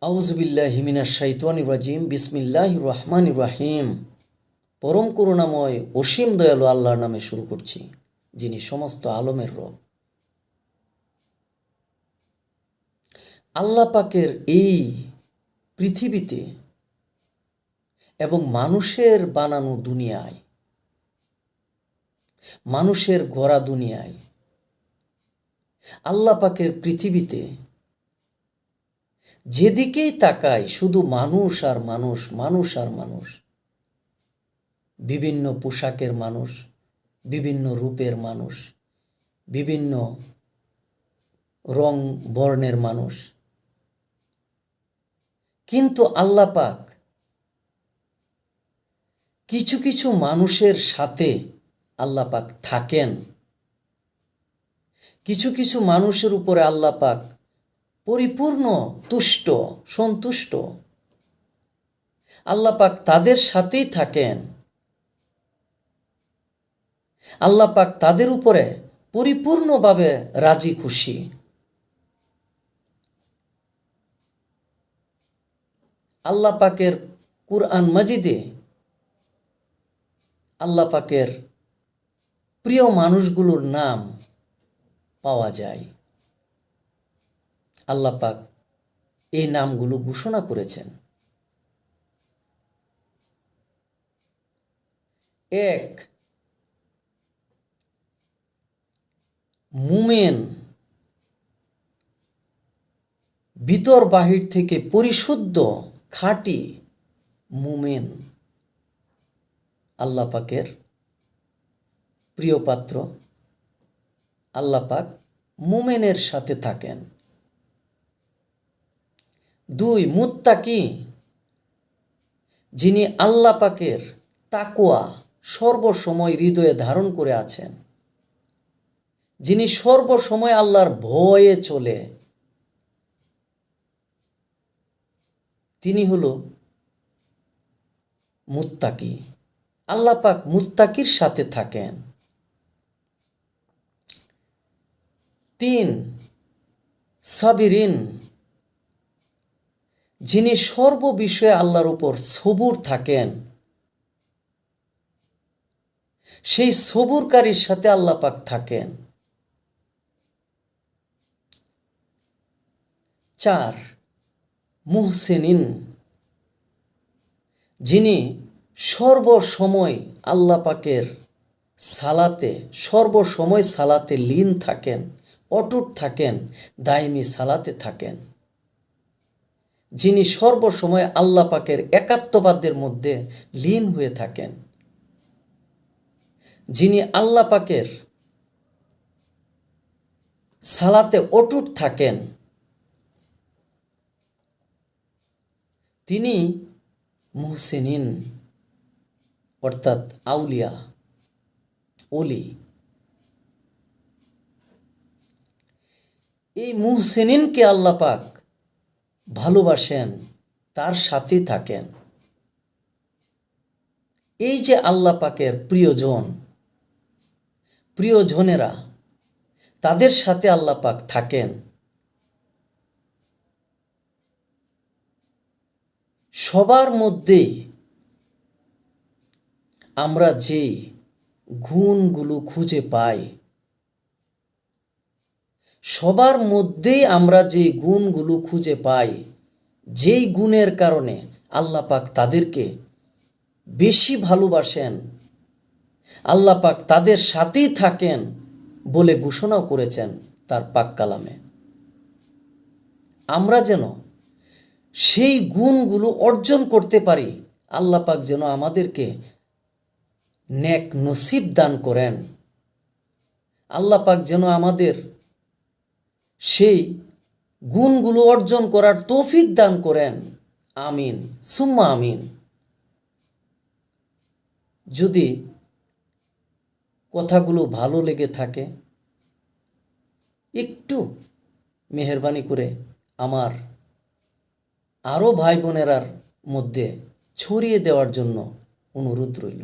আউযুবিল্লাহি মিনাশ শাইতানির রাজিম বিসমিল্লাহির রহমানির রহিম। পরম করুণাময় অসীম দয়ালু আল্লাহর নামে শুরু করছি, যিনি সমস্ত আলমের রব। আল্লাহ পাকের এই পৃথিবীতে এবং মানুষের বানানো দুনিয়ায়, মানুষের গড়া দুনিয়ায়, আল্লাহ পাকের পৃথিবীতে যেদিকেই তাকাই শুধু মানুষ আর মানুষ, মানুষ আর মানুষ। বিভিন্ন পোশাকের মানুষ, বিভিন্ন রূপের মানুষ, বিভিন্ন রং বর্ণের মানুষ। কিন্তু আল্লাহ পাক কিছু কিছু মানুষের সাথে আল্লাহ পাক থাকেন, কিছু কিছু মানুষের উপরে আল্লাহ পাক পরিপূর্ণ তুষ্ট, সন্তুষ্ট। আল্লাহ পাক তাদের সাথেই থাকেন, আল্লাহ পাক তাদের উপরে পরিপূর্ণভাবে রাজি খুশি। আল্লাহ পাকের কুরআন মাজিদে আল্লাহ পাকের প্রিয় মানুষগুলোর নাম পাওয়া যায়। আল্লাহ পাক এই নামগুলো ঘোষণা করেছেন। এক, মুমেন, ভিতর বাহির থেকে পরিশুদ্ধ খাঁটি মুমেন। আল্লাহ পাকের প্রিয় পাত্র। আল্লাহ পাক মুমেনের সাথে থাকেন। দুই, মুত্তাকি, যিনি আল্লাহ পাকের তাকওয়া সর্বসময় হৃদয়ে ধারণ করে আছেন, যিনি সর্বসময় আল্লাহর ভয়ে চলে, তিনি হলো মুত্তাকি। আল্লাহ পাক মুত্তাকির সাথে থাকেন। তিন, সাবিরিন, যিনি সর্ববিষয়ে আল্লাহর উপর সবুর থাকেন, সেই সবুরকারীর সাথে আল্লাহ পাক থাকেন। চার, মুহসিনিন, যিনি সর্বসময় আল্লাহ পাকের সালাতে, সর্বসময় সালাতে লীন থাকেন, অটুট থাকেন, দাইমি সালাতে থাকেন, যিনি সর্বসময় আল্লাহ পাকের একাত্মবাদের মধ্যে লীন হয়ে থাকেন, যিনি আল্লাহ পাকের সালাতে অটুট থাকেন, তিনি মুহসিনিন, অর্থাৎ আউলিয়া, ওলি। এই মুহসিনিনকে আল্লাহ পাক ভালোবাসেন, তার সাথে থাকেন। এই যে আল্লাহ পাকের প্রিয়জন, প্রিয়জনেরা, তাদের সাথে আল্লাহ পাক থাকেন। সবার মধ্যেই আমরা যেই গুণগুলো খুঁজে পাই, সবার মধ্যেই আমরা যে গুণগুলো খুঁজে পাই, যেই গুণের কারণে আল্লাহ পাক তাদেরকে বেশি ভালোবাসেন, আল্লাহ পাক তাদের সাথেই থাকেন বলে ঘোষণাও করেছেন তার পাক কালামে। আমরা যেন সেই গুণগুলো অর্জন করতে পারি, আল্লাহ পাক যেন আমাদেরকে নেক নসিব দান করেন, আল্লাহ পাক যেন আমাদের সেই গুণগুলো অর্জন করার তৌফিক দান করেন। আমিন সুম্মা আমিন। যদি কথাগুলো ভালো লেগে থাকে, একটু মেহেরবানি করে আমার আরও ভাই বোনেরার মধ্যে ছড়িয়ে দেওয়ার জন্য অনুরোধ রইল।